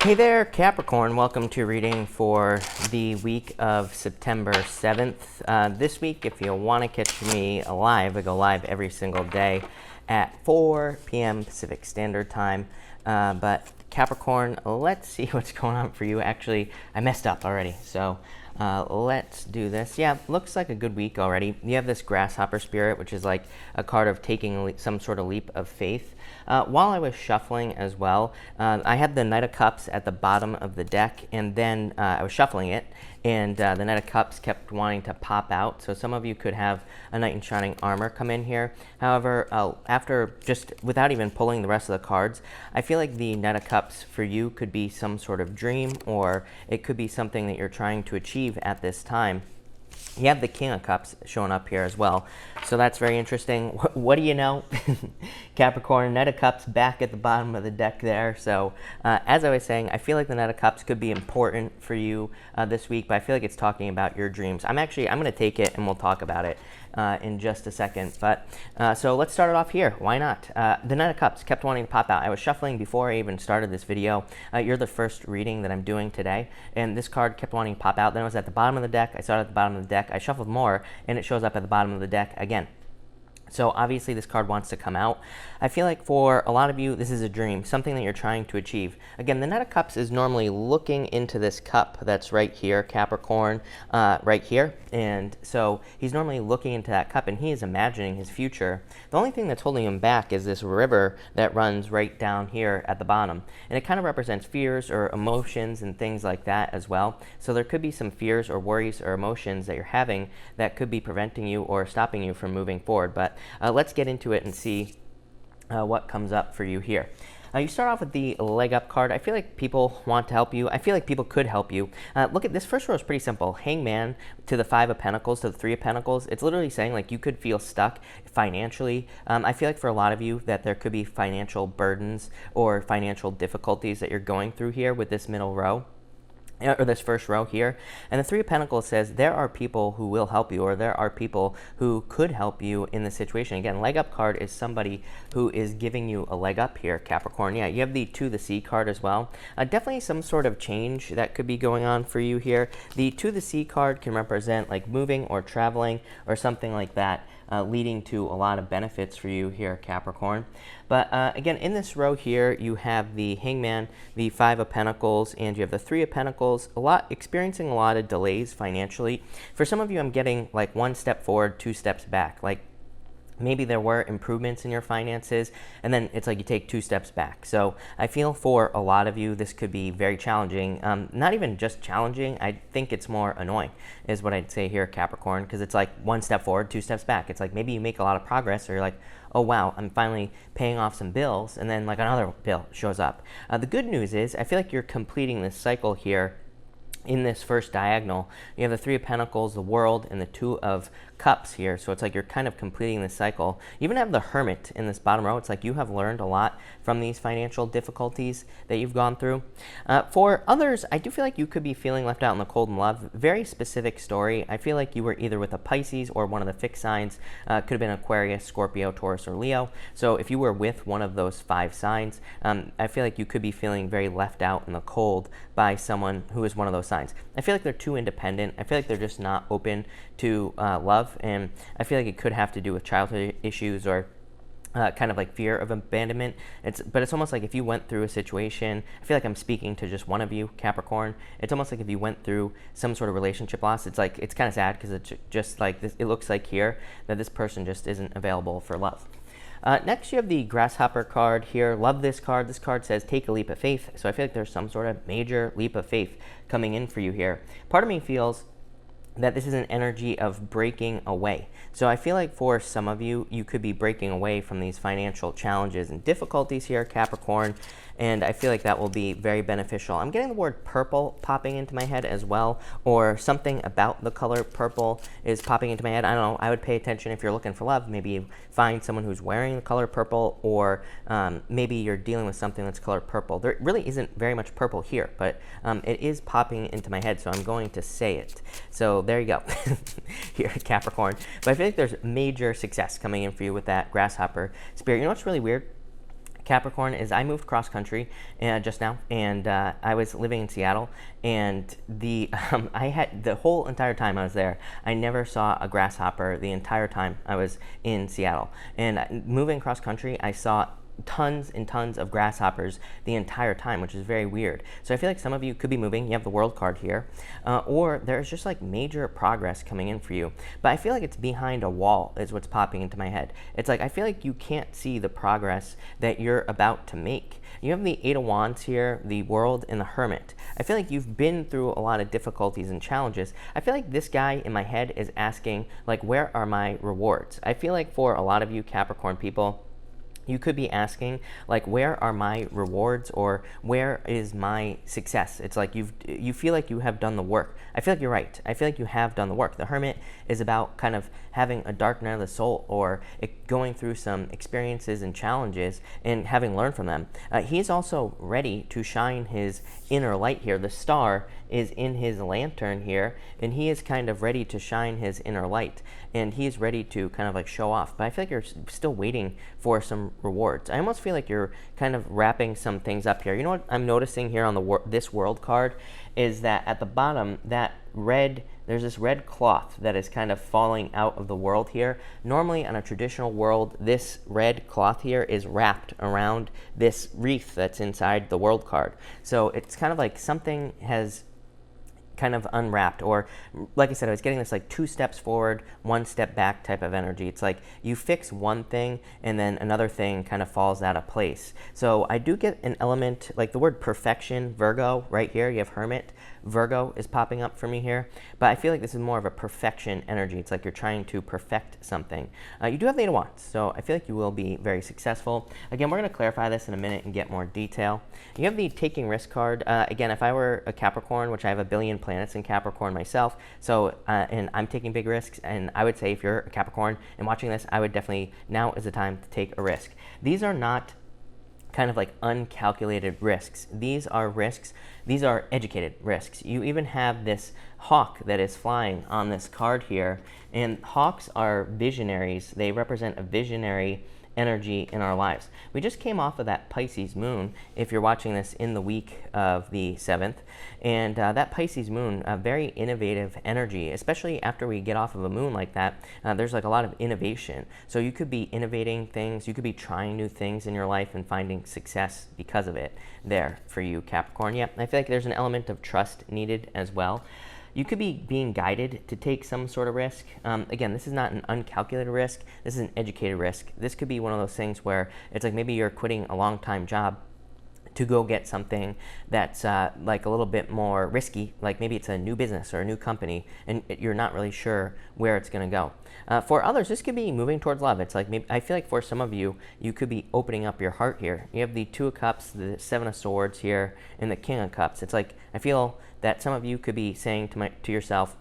Hey there, Capricorn. Welcome to reading for the week of September 7th. This week, if you want to catch me live, I go live every single day at 4 p.m. Pacific Standard Time. But Capricorn, let's see what's going on for you. Actually, I messed up already, so let's do this. Yeah, looks like a good week already. You have this grasshopper spirit, which is like a card of taking some sort of leap of faith. While I was shuffling as well, I had the Knight of Cups at the bottom of the deck, and then I was shuffling it, and the Knight of Cups kept wanting to pop out. So some of you could have a Knight in Shining Armor come in here. However, after just without even pulling the rest of the cards, I feel like the Knight of Cups for you could be some sort of dream, or it could be something that you're trying to achieve at this time. You have the King of Cups showing up here as well, so that's very interesting. What do you know? Capricorn, Knight of Cups back at the bottom of the deck there. So as I was saying, I feel like the Knight of Cups could be important for you this week, but I feel like it's talking about your dreams. I'm going to take it and we'll talk about it in just a second. But so let's start it off here. Why not? The Knight of Cups kept wanting to pop out. I was shuffling before I even started this video. You're the first reading that I'm doing today, and this card kept wanting to pop out. Then it was at the bottom of the deck. I saw it at the bottom of the deck. I shuffled more, and it shows up at the bottom of the deck again. So obviously this card wants to come out. I feel like for a lot of you, this is a dream, something that you're trying to achieve. Again, the Knight of Cups is normally looking into this cup that's right here, Capricorn, right here. And so he's normally looking into that cup, and he is imagining his future. The only thing that's holding him back is this river that runs right down here at the bottom. And it kind of represents fears or emotions and things like that as well. So there could be some fears or worries or emotions that you're having that could be preventing you or stopping you from moving forward. But let's get into it and see what comes up for you here. You start off with the leg up card. I feel like people want to help you. I feel like people could help you. Look at this first row is pretty simple. Hangman to the 5 of Pentacles to the 3 of Pentacles. It's literally saying like you could feel stuck financially. I feel like for a lot of you that there could be financial burdens or financial difficulties that you're going through here with this middle row, or this first row here. And the 3 of Pentacles says there are people who will help you, or there are people who could help you in this situation. Again, leg up card is somebody who is giving you a leg up here, Capricorn. Yeah, you have the 2 of the Sea card as well. Definitely some sort of change that could be going on for you here. The 2 of the Sea card can represent like moving or traveling or something like that, leading to a lot of benefits for you here, Capricorn. But again, in this row here, you have the Hangman, the 5 of Pentacles, and you have the 3 of Pentacles, experiencing a lot of delays financially. For some of you, I'm getting like 1 step forward, 2 steps back. Like maybe there were improvements in your finances, and then it's like you take 2 steps back. So I feel for a lot of you, this could be very challenging. Not even just challenging, I think it's more annoying, is what I'd say here, Capricorn, because it's like 1 step forward, 2 steps back. It's like maybe you make a lot of progress, or you're like, oh wow, I'm finally paying off some bills, and then like another bill shows up. The good news is I feel like you're completing this cycle here. In this first diagonal, you have the 3 of Pentacles, the World, and the 2 of Cups here. So it's like you're kind of completing this cycle. You even have the Hermit in this bottom row. It's like you have learned a lot from these financial difficulties that you've gone through. For others, I do feel like you could be feeling left out in the cold in love. Very specific story. I feel like you were either with a Pisces or one of the fixed signs. Could have been Aquarius, Scorpio, Taurus, or Leo. So if you were with one of those 5 signs, I feel like you could be feeling very left out in the cold by someone who is one of those signs. I feel like they're too independent. I feel like they're just not open to love, and I feel like it could have to do with childhood issues or kind of like fear of abandonment. But it's almost like if you went through a situation, I feel like I'm speaking to just one of you, Capricorn. It's almost like if you went through some sort of relationship loss, it's like it's kind of sad because it's just like this. It looks like here that this person just isn't available for love. Next, you have the Grasshopper card here. Love this card. This card says take a leap of faith. So I feel like there's some sort of major leap of faith coming in for you here. Part of me feels that this is an energy of breaking away. So I feel like for some of you, you could be breaking away from these financial challenges and difficulties here, Capricorn, and I feel like that will be very beneficial. I'm getting the word purple popping into my head as well, or something about the color purple is popping into my head. I don't know. I would pay attention if you're looking for love. Maybe you find someone who's wearing the color purple, or maybe you're dealing with something that's color purple. There really isn't very much purple here, but it is popping into my head, so I'm going to say it. So there you go, here, Capricorn. But I feel like there's major success coming in for you with that Grasshopper spirit. You know what's really weird? Capricorn, is I moved cross country just now, and I was living in Seattle, and I had the whole entire time I was there, I never saw a grasshopper the entire time I was in Seattle. And moving cross country, I saw tons and tons of grasshoppers the entire time, which is very weird. So I feel like some of you could be moving. You have the World card here, or there's just like major progress coming in for you. But I feel like it's behind a wall is what's popping into my head. It's like I feel like you can't see the progress that you're about to make. You have the Eight of Wands here, the World, and the Hermit. I feel like you've been through a lot of difficulties and challenges. I feel like this guy in my head is asking, like, where are my rewards? I feel like for a lot of you Capricorn people, you could be asking, like, where are my rewards, or where is my success? It's like you feel like you have done the work. I feel like you're right. I feel like you have done the work. The Hermit is about kind of having a dark night of the soul, or going through some experiences and challenges and having learned from them. He is also ready to shine his inner light here. The star is in his lantern here, and he is kind of ready to shine his inner light, and he is ready to kind of like show off. But I feel like you're still waiting for some rewards. I almost feel like you're kind of wrapping some things up here. You know what I'm noticing here on this World card is that at the bottom, there's this red cloth that is kind of falling out of the world here. Normally on a traditional world, this red cloth here is wrapped around this wreath that's inside the World card. So it's kind of like something has kind of unwrapped, or like I said, I was getting this like 2 steps forward, 1 step back type of energy. It's like you fix one thing and then another thing kind of falls out of place. So I do get an element like the word perfection, Virgo, right here. You have Hermit. Virgo is popping up for me here, but I feel like this is more of a perfection energy. It's like you're trying to perfect something. You do have the Eight of Wands, so I feel like you will be very successful. Again, we're going to clarify this in a minute and get more detail. You have the Taking Risk card. Again, if I were a Capricorn, which I have a billion planets in Capricorn myself, so and I'm taking big risks, and I would say if you're a Capricorn and watching this, I would definitely, now is the time to take a risk. These are not kind of like uncalculated risks. These are risks. These are educated risks. You even have this hawk that is flying on this card here, and hawks are visionaries. They represent a visionary energy in our lives. We just came off of that Pisces moon, if you're watching this in the week of the 7th, and that Pisces moon, a very innovative energy, especially after we get off of a moon like that. There's like a lot of innovation. So you could be innovating things, you could be trying new things in your life and finding success because of it there for you, Capricorn. Yeah, I feel like there's an element of trust needed as well. You could be being guided to take some sort of risk. Again, this is not an uncalculated risk. This is an educated risk. This could be one of those things where it's like maybe you're quitting a long-time job to go get something that's like a little bit more risky, like maybe it's a new business or a new company, and you're not really sure where it's going to go. For others, this could be moving towards love. It's like maybe, I feel like for some of you, you could be opening up your heart here. You have the Two of Cups, the Seven of Swords here, and the King of Cups. It's like I feel that some of you could be saying to yourself,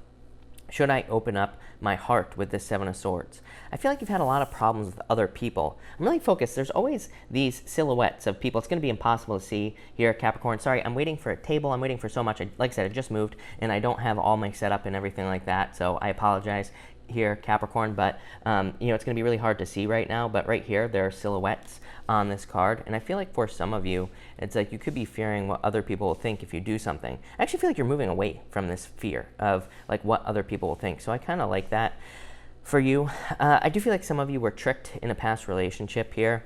should I open up my heart with this Seven of Swords? I feel like you've had a lot of problems with other people. I'm really focused. There's always these silhouettes of people. It's going to be impossible to see here, Capricorn. Sorry, I'm waiting for a table. I'm waiting for so much. Like I said, I just moved, and I don't have all my setup and everything like that, so I apologize here, Capricorn, but you know, it's going to be really hard to see right now, but right here, there are silhouettes on this card, and I feel like for some of you, it's like you could be fearing what other people will think if you do something. I actually feel like you're moving away from this fear of like what other people will think, so I kind of like that for you. I do feel like some of you were tricked in a past relationship here.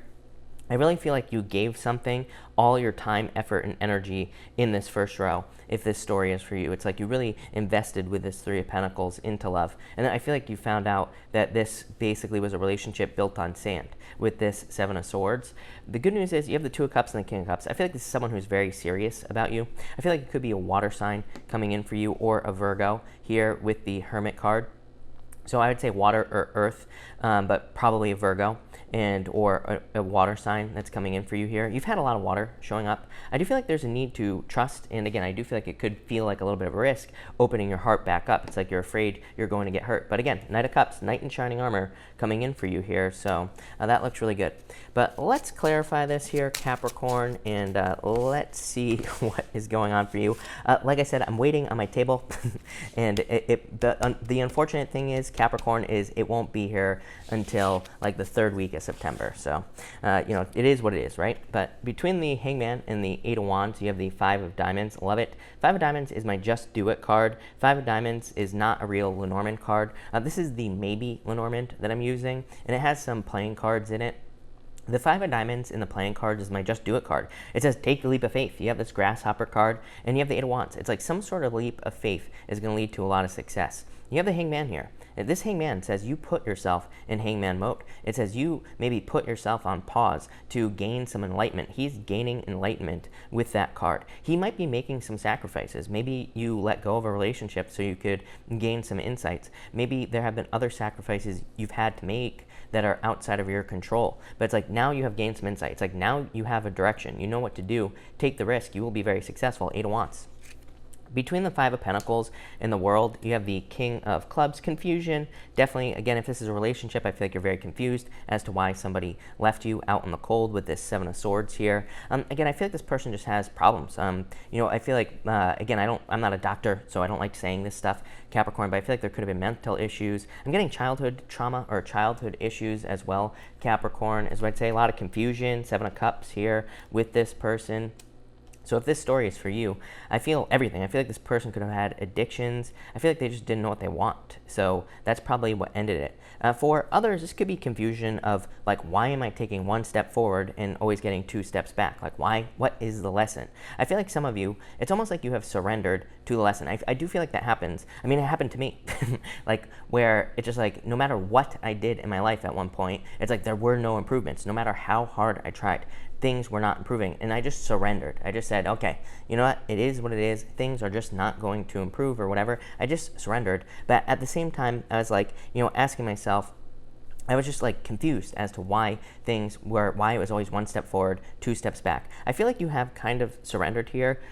I really feel like you gave something all your time, effort, and energy in this first row, if this story is for you. It's like you really invested with this Three of Pentacles into love. And then I feel like you found out that this basically was a relationship built on sand with this Seven of Swords. The good news is you have the Two of Cups and the King of Cups. I feel like this is someone who's very serious about you. I feel like it could be a water sign coming in for you, or a Virgo here with the Hermit card. So I would say water or earth, but probably a Virgo or a water sign that's coming in for you here. You've had a lot of water showing up. I do feel like there's a need to trust, and again, I do feel like it could feel like a little bit of a risk opening your heart back up. It's like you're afraid you're going to get hurt. But again, Knight of Cups, Knight in Shining Armor coming in for you here, so that looks really good. But let's clarify this here, Capricorn, and let's see what is going on for you. Like I said, I'm waiting on my table, and the unfortunate thing is, Capricorn, is it won't be here until like the 3rd week of September. So, it is what it is, right? But between the Hangman and the Eight of Wands, you have the Five of Diamonds. Love it. Five of Diamonds is my Just Do It card. Five of Diamonds is not a real Lenormand card. This is the maybe Lenormand that I'm using, and it has some playing cards in it. The Five of Diamonds in the playing cards is my Just Do It card. It says, take the leap of faith. You have this Grasshopper card, and you have the Eight of Wands. It's like some sort of leap of faith is going to lead to a lot of success. You have the Hangman here. This Hangman says you put yourself in Hangman mode. It says you maybe put yourself on pause to gain some enlightenment. He's gaining enlightenment with that card. He might be making some sacrifices. Maybe you let go of a relationship so you could gain some insights. Maybe there have been other sacrifices you've had to make that are outside of your control. But it's like now you have gained some insight. It's like now you have a direction. You know what to do. Take the risk. You will be very successful. Eight of Wands. Between the Five of Pentacles and the World, you have the King of Clubs. Confusion. Definitely, again, if this is a relationship, I feel like you're very confused as to why somebody left you out in the cold with this Seven of Swords here. Again, I feel like this person just has problems. I feel like, again, I'm not a doctor, so I don't like saying this stuff, Capricorn, but I feel like there could have been mental issues. I'm getting childhood trauma or childhood issues as well, Capricorn, is what I'd say. A lot of confusion, Seven of Cups here with this person. So if this story is for you, I feel everything. I feel like this person could have had addictions. I feel like they just didn't know what they want. So that's probably what ended it. For others, this could be confusion of like, why am I taking one step forward and always getting two steps back? Like, why? What is the lesson? I feel like some of you, it's almost like you have surrendered to the lesson. I do feel like that happens. I mean, it happened to me. Like where it's just like, no matter what I did in my life at one point, it's like there were no improvements. No matter how hard I tried, things were not improving, and I just surrendered. I just said, okay, you know what, it is what it is. Things are just not going to improve or whatever. I just surrendered. But at the same time, I was like, asking myself, I was just like confused as to why it was always one step forward, two steps back. I feel like you have kind of surrendered here,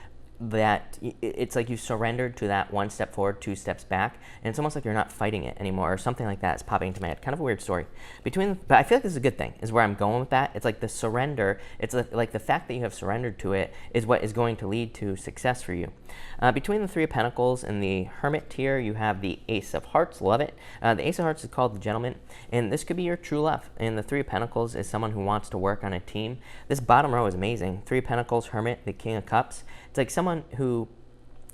that it's like you surrendered to that one step forward, two steps back, and it's almost like you're not fighting it anymore or something like that is popping into my head. Kind of a weird story. But I feel like this is a good thing, is where I'm going with that. It's like the surrender, it's like the fact that you have surrendered to it is what is going to lead to success for you. Between the Three of Pentacles and the Hermit here, you have the Ace of Hearts. Love it. The Ace of Hearts is called the Gentleman, and this could be your true love. And the Three of Pentacles is someone who wants to work on a team. This bottom row is amazing. Three of Pentacles, Hermit, the King of Cups. It's like someone who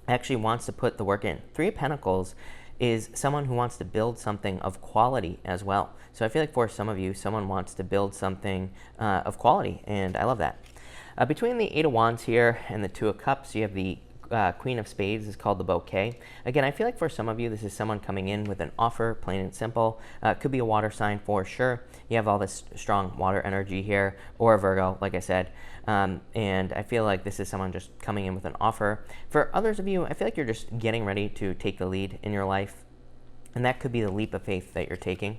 actually wants to put the work in. Three of Pentacles is someone who wants to build something of quality as well. So I feel like for some of you, someone wants to build something of quality, and I love that. Between the Eight of Wands here and the Two of Cups, you have the Queen of Spades is called the Bouquet. Again, I feel like for some of you, this is someone coming in with an offer, plain and simple. Could be a water sign for sure. You have all this strong water energy here, or a Virgo, like I said. And I feel like this is someone just coming in with an offer. For others of you, I feel like you're just getting ready to take the lead in your life. And that could be the leap of faith that you're taking.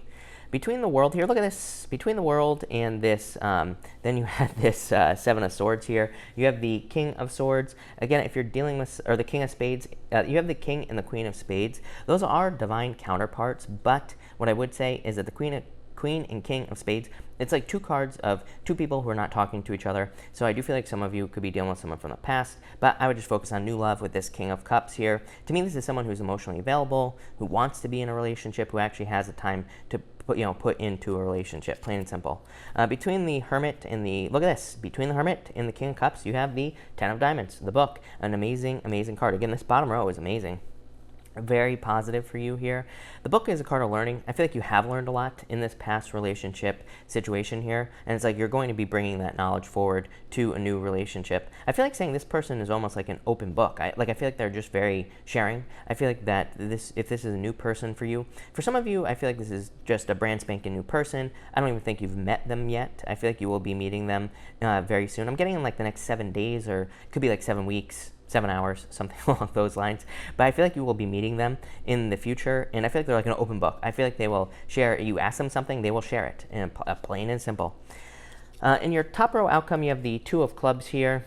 Between the World here, look at this. Between the World and this, then you have this Seven of Swords here. You have the King of Swords. Again, if you're dealing with, or the King of Spades, you have the King and the Queen of Spades. Those are divine counterparts, but what I would say is that the Queen and King of Spades, it's like two cards of two people who are not talking to each other. So I do feel like some of you could be dealing with someone from the past, but I would just focus on new love with this King of Cups here. To me, this is someone who's emotionally available, who wants to be in a relationship, who actually has the time to put into a relationship, plain and simple. Between the Hermit and look at this, between the Hermit and the King of Cups, you have the Ten of Diamonds, the book, an amazing, amazing card. Again, this bottom row is amazing. Very positive for you here. The book is a card of learning. I feel like you have learned a lot in this past relationship situation here, and it's like you're going to be bringing that knowledge forward to a new relationship. I feel like saying this person is almost like an open book. I feel like they're just very sharing. I feel like that if this is a new person for you, for some of you, I feel like this is just a brand spanking new person. I don't even think you've met them yet. I feel like you will be meeting them very soon. I'm getting in like the next 7 days, or it could be like 7 weeks. 7 hours, something along those lines. But I feel like you will be meeting them in the future, and I feel like they're like an open book. I feel like they will share. You ask them something, they will share it, and plain and simple. In your top row outcome, you have the Two of Clubs here.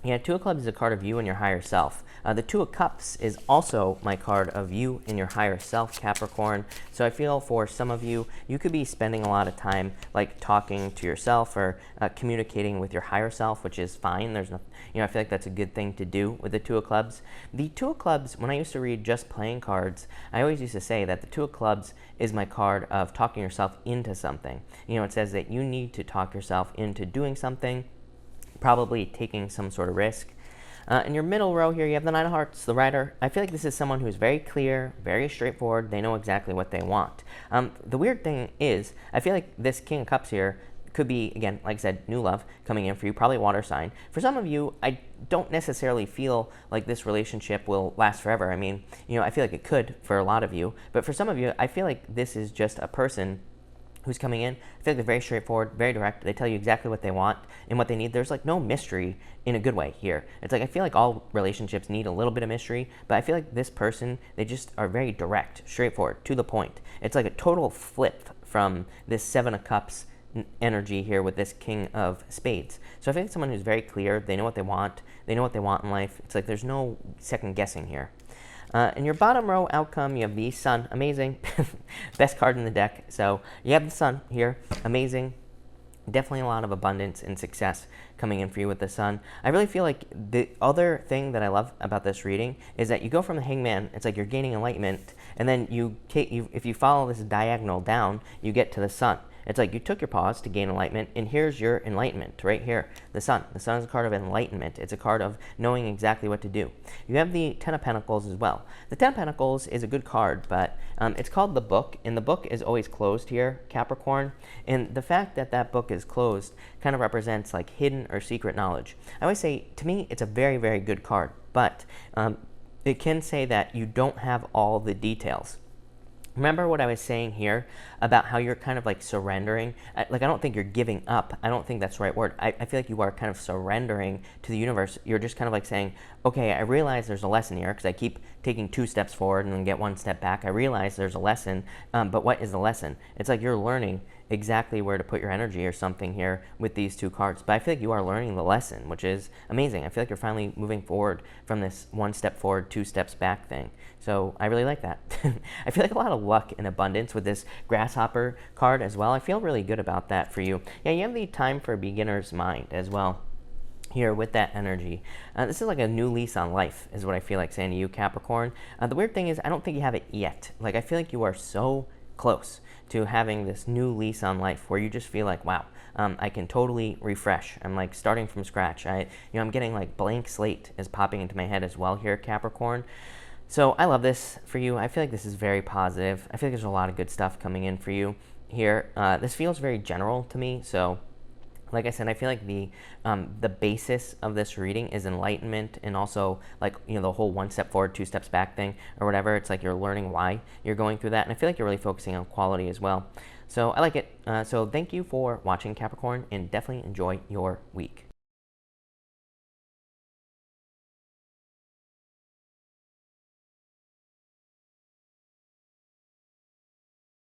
Yeah, Two of Clubs is a card of you and your higher self. The Two of Cups is also my card of you and your higher self, Capricorn. So I feel for some of you, you could be spending a lot of time like talking to yourself or communicating with your higher self, which is fine. There's no, I feel like that's a good thing to do with the Two of Clubs. The Two of Clubs, when I used to read just playing cards, I always used to say that the Two of Clubs is my card of talking yourself into something. It says that you need to talk yourself into doing something, probably taking some sort of risk. In your middle row here, you have the Nine of Hearts, the Rider. I feel like this is someone who's very clear, very straightforward. They know exactly what they want. The weird thing is, I feel like this King of Cups here could be, again, like I said, new love coming in for you, probably water sign. For some of you, I don't necessarily feel like this relationship will last forever. I mean, I feel like it could for a lot of you. But for some of you, I feel like this is just a person who's coming in. I feel like they're very straightforward, very direct. They tell you exactly what they want and what they need. There's like no mystery in a good way here. It's like I feel like all relationships need a little bit of mystery, but I feel like this person, they just are very direct, straightforward, to the point. It's like a total flip from this Seven of Cups energy here with this King of Spades. So I think someone who's very clear, they know what they want in life. It's like there's no second guessing here. In your bottom row outcome, you have the Sun. Amazing. Best card in the deck. So you have the Sun here. Amazing. Definitely a lot of abundance and success coming in for you with the Sun. I really feel like the other thing that I love about this reading is that you go from the Hangman, it's like you're gaining enlightenment, and then if you follow this diagonal down, you get to the Sun. It's like you took your pause to gain enlightenment, and here's your enlightenment right here, the Sun. The Sun is a card of enlightenment. It's a card of knowing exactly what to do. You have the Ten of Pentacles as well. The Ten of Pentacles is a good card, but it's called the Book, and the book is always closed here, Capricorn. And the fact that that book is closed kind of represents like hidden or secret knowledge. I always say, to me, it's a very, very good card, but it can say that you don't have all the details. Remember what I was saying here about how you're kind of like surrendering? Like, I don't think you're giving up. I don't think that's the right word. I feel like you are kind of surrendering to the universe. You're just kind of like saying, okay, I realize there's a lesson here because I keep taking 2 steps forward and then get 1 step back. I realize there's a lesson, but what is the lesson? It's like you're learning exactly where to put your energy or something here with these 2 cards. But I feel like you are learning the lesson, which is amazing. I feel like you're finally moving forward from this 1 step forward, 2 steps back thing. So I really like that. I feel like a lot of luck and abundance with this grasshopper card as well. I feel really good about that for you. Yeah, you have the Time for a Beginner's Mind as well here with that energy. This is like a new lease on life is what I feel like saying to you, Capricorn. The weird thing is I don't think you have it yet. Like, I feel like you are so close to having this new lease on life where you just feel like, wow, I can totally refresh. I'm like starting from scratch. I'm getting like blank slate is popping into my head as well here, Capricorn. So I love this for you. I feel like this is very positive. I feel like there's a lot of good stuff coming in for you here. This feels very general to me. So like I said, I feel like the basis of this reading is enlightenment, and also like, the whole 1 step forward, 2 steps back thing or whatever. It's like you're learning why you're going through that. And I feel like you're really focusing on quality as well. So I like it. So thank you for watching, Capricorn, and definitely enjoy your week.